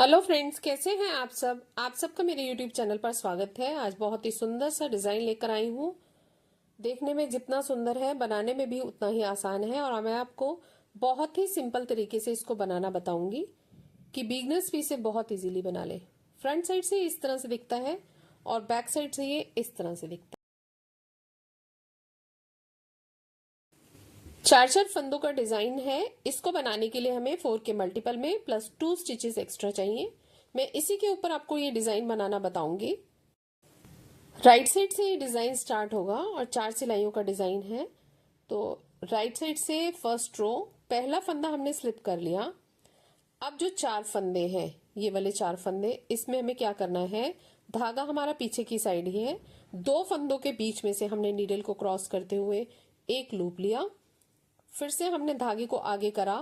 Hello friends, कैसे हैं आप सबका मेरे यूट्यूब चैनल पर स्वागत है। आज बहुत ही सुंदर सा डिजाइन लेकर आई हूँ। देखने में जितना सुंदर है, बनाने में भी उतना ही आसान है। और मैं आपको बहुत ही सिंपल तरीके से इसको बनाना बताऊंगी कि बिगनर्स भी इसे बहुत इजीली बना ले। फ्रंट साइड से इस तरह से दिखता है और बैक साइड से ये इस तरह से दिखता है। चार फंदों का डिजाइन है। इसको बनाने के लिए हमें 4 के मल्टीपल में प्लस 2 स्टिचेस एक्स्ट्रा चाहिए। मैं इसी के ऊपर आपको ये डिजाइन बनाना बताऊंगी। राइट साइड से ये डिजाइन स्टार्ट होगा और 4 सिलाइयों का डिजाइन है। तो राइट साइड से फर्स्ट रो पहला फंदा हमने स्लिप कर लिया। अब जो 4 फंदे हैं, ये वाले 4 फंदे, इसमें हमें क्या करना है, धागा हमारा पीछे की साइड ही है। 2 फंदों के बीच में से हमने नीडल को क्रॉस करते हुए एक लूप लिया। फिर से हमने धागे को आगे करा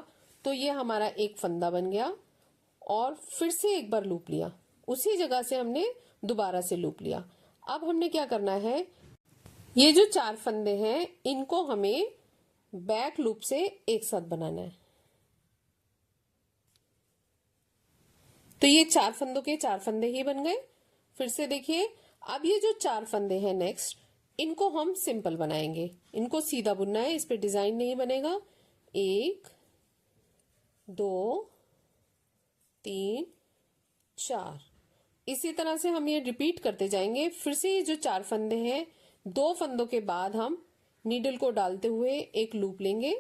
तो ये हमारा एक फंदा बन गया और फिर से एक बार लूप लिया। उसी जगह से हमने दोबारा से लूप लिया। अब हमने क्या करना है, ये जो 4 फंदे हैं इनको हमें बैक लूप से एक साथ बनाना है। तो ये 4 फंदों के 4 फंदे ही बन गए। फिर से देखिए, अब ये जो 4 फंदे हैं नेक्स्ट, इनको हम सिंपल बनाएंगे। इनको सीधा बुनना है, इस पे डिजाइन नहीं बनेगा। 1 2 3 4, इसी तरह से हम ये रिपीट करते जाएंगे। फिर से ये जो 4 फंदे हैं, 2 फंदों के बाद हम नीडल को डालते हुए एक लूप लेंगे,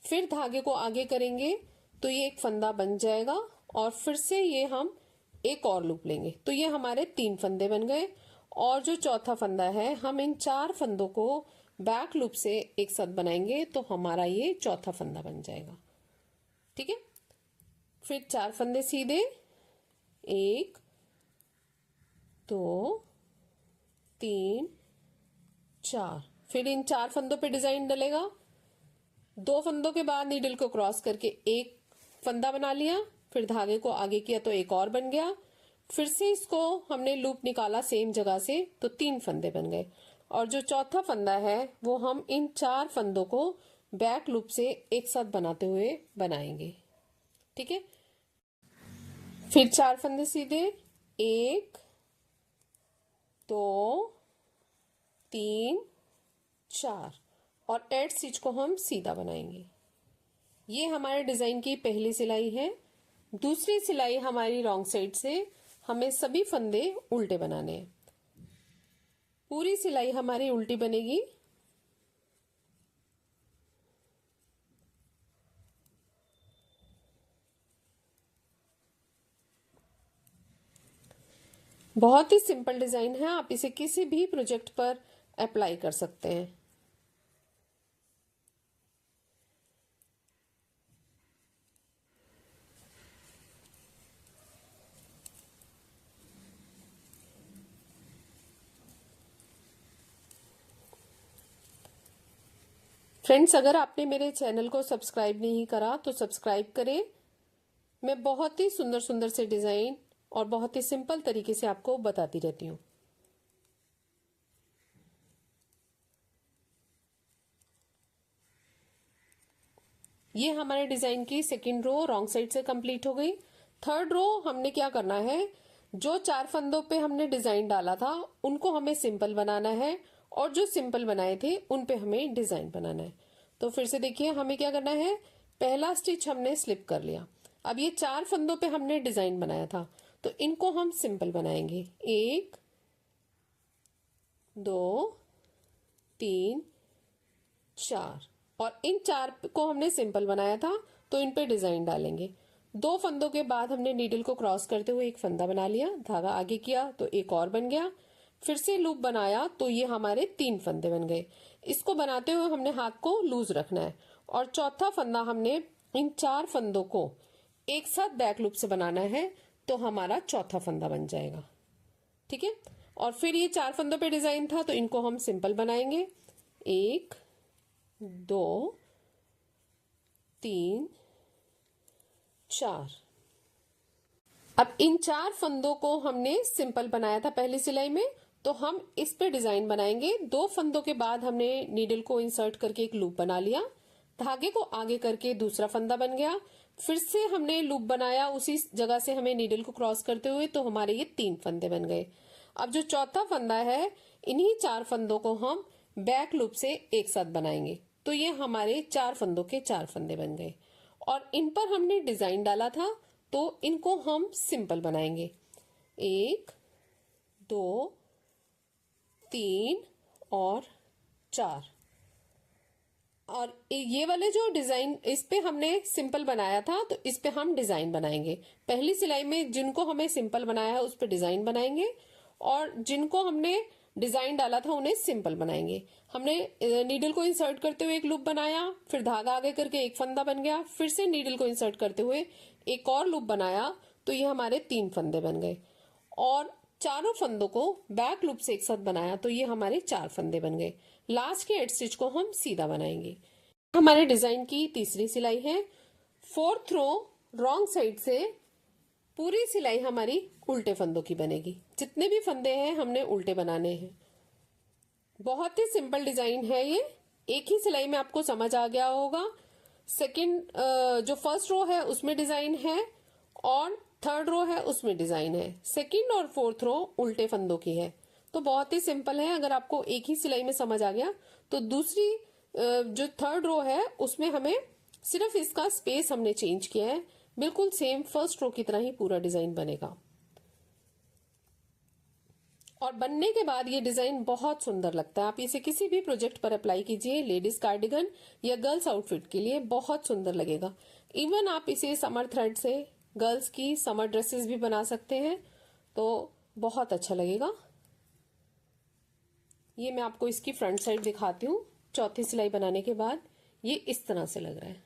फिर धागे को आगे करेंगे तो ये एक फंदा बन जाएगा और फिर से ये हम एक और लूप लेंगे। तो ये हमारे 3 फंदे बन गए। और जो चौथा फंदा है, हम इन 4 फंदों को बैक लूप से एक साथ बनाएंगे तो हमारा ये चौथा फंदा बन जाएगा। ठीक है, फिर 4 फंदे सीधे, 1 2 3 4, फिर इन 4 फंदों पे डिजाइन डलेगा। 2 फंदों के बाद नीडल को क्रॉस करके एक फंदा बना लिया, फिर धागे को आगे किया तो एक और बन गया। फिर से इसको हमने लूप निकाला सेम जगह से तो 3 फंदे बन गए। और जो चौथा फंदा है वो हम इन 4 फंदों को बैक लूप से एक साथ बनाते हुए बनाएंगे। ठीक है, फिर 4 फंदे सीधे, 1 2 3 4, और एड स्टिच को हम सीधा बनाएंगे। ये हमारे डिजाइन की पहली सिलाई है। दूसरी सिलाई हमारी रॉन्ग साइड से, हमें सभी फंदे उल्टे बनाने हैं। पूरी सिलाई हमारी उल्टी बनेगी। बहुत ही सिंपल डिजाइन है, आप इसे किसी भी प्रोजेक्ट पर अप्लाई कर सकते हैं। फ्रेंड्स, अगर आपने मेरे चैनल को सब्सक्राइब नहीं करा तो सब्सक्राइब करें। मैं बहुत ही सुंदर सुंदर से डिजाइन और बहुत ही सिंपल तरीके से आपको बताती रहती हूँ। ये हमारे डिजाइन की सेकंड रो रॉन्ग साइड से कंप्लीट हो गई। थर्ड रो हमने क्या करना है, जो 4 फंदों पे हमने डिजाइन डाला था उनको हमें सिंपल बनाना है और जो सिंपल बनाए थे उन पे हमें डिजाइन बनाना है। तो फिर से देखिए, हमें क्या करना है, पहला स्टिच हमने स्लिप कर लिया। अब ये 4 फंदों पे हमने डिजाइन बनाया था तो इनको हम सिंपल बनाएंगे। 1 2 3 4, और इन 4 को हमने सिंपल बनाया था तो इन पे डिजाइन डालेंगे। 2 फंदों के बाद हमने नीडल को क्रॉस करते हुए एक फंदा बना लिया, धागा आगे किया तो एक और बन गया, फिर से लूप बनाया तो ये हमारे 3 फंदे बन गए। इसको बनाते हुए हमने हाथ को लूज रखना है और चौथा फंदा हमने इन 4 फंदों को एक साथ बैक लूप से बनाना है तो हमारा चौथा फंदा बन जाएगा। ठीक है, और फिर ये 4 फंदों पे डिजाइन था तो इनको हम सिंपल बनाएंगे। 1 2 3 4, अब इन 4 फंदों को हमने सिंपल बनाया था पहली सिलाई में, तो हम इस पे डिजाइन बनाएंगे। 2 फंदों के बाद हमने नीडल को इंसर्ट करके एक लूप बना लिया, धागे को आगे करके दूसरा फंदा बन गया, फिर से हमने लूप बनाया उसी जगह से हमें नीडल को क्रॉस करते हुए, तो हमारे ये 3 फंदे बन गए। अब जो चौथा फंदा है, इन्हीं 4 फंदों को हम बैक लूप से एक साथ बनाएंगे, तो ये हमारे 4 फंदों के 4 फंदे बन गए। और इन पर हमने डिजाइन डाला था, तो इनको हम सिंपल बनाएंगे। 1 2 3 और 4। और ये वाले जो डिजाइन इस पे हमने सिंपल बनाया था, तो इस पे हम डिजाइन बनाएंगे। पहली सिलाई में जिनको हमें सिंपल बनाया है उस पे डिजाइन बनाएंगे, और जिनको हमने डिजाइन डाला था उन्हें सिंपल बनाएंगे। हमने नीडल को इंसर्ट करते हुए एक लूप बनाया, फिर धागा आगे करके एक फंदा बन गया, फिर से नीडल को इंसर्ट करते हुए एक और लूप बनाया, तो ये हमारे 3 फंदे बन गए। और चारों फंदों को बैक लूप से एक साथ बनाया, तो ये हमारे 4 फंदे बन गए। लास्ट के एड स्टिच को हम सीधा बनाएंगे। हमारे डिजाइन की तीसरी सिलाई है। 4th रो रॉन्ग साइड से पूरी सिलाई हमारी उल्टे फंदों की बनेगी। जितने भी फंदे हैं हमने उल्टे बनाने हैं। बहुत ही सिंपल डिजाइन है ये, एक ही सिलाई में आपको समझ आ गया होगा। सेकंड जो फर्स्ट रो है उसमें डिजाइन है, और थर्ड रो है उसमें डिजाइन है। सेकंड और 4th रो उल्टे फंदों की है। तो बहुत ही सिंपल है। अगर आपको एक ही सिलाई में समझ आ गया, तो दूसरी जो थर्ड रो है उसमें हमें सिर्फ इसका स्पेस हमने चेंज किया है। बिल्कुल सेम फर्स्ट रो की तरह ही पूरा डिजाइन बनेगा। और बनने के बाद ये डिजाइन बहुत सुंदर लगता है। आप इसे किसी भी प्रोजेक्ट पर अप्लाई कीजिए, लेडीज कार्डिगन या गर्ल्स आउटफिट के लिए बहुत सुंदर लगेगा। इवन आप इसे समर थ्रेड से गर्ल्स की समर ड्रेसेस भी बना सकते हैं, तो बहुत अच्छा लगेगा। ये मैं आपको इसकी फ्रंट साइड दिखाती हूँ। चौथी सिलाई बनाने के बाद ये इस तरह से लग रहा है।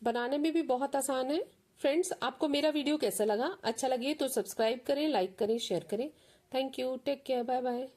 बनाने में भी बहुत आसान है। फ्रेंड्स, आपको मेरा वीडियो कैसा लगा? अच्छा लगे तो सब्सक्राइब करें, लाइक करें, शेयर करें। Thank you, take care, bye bye.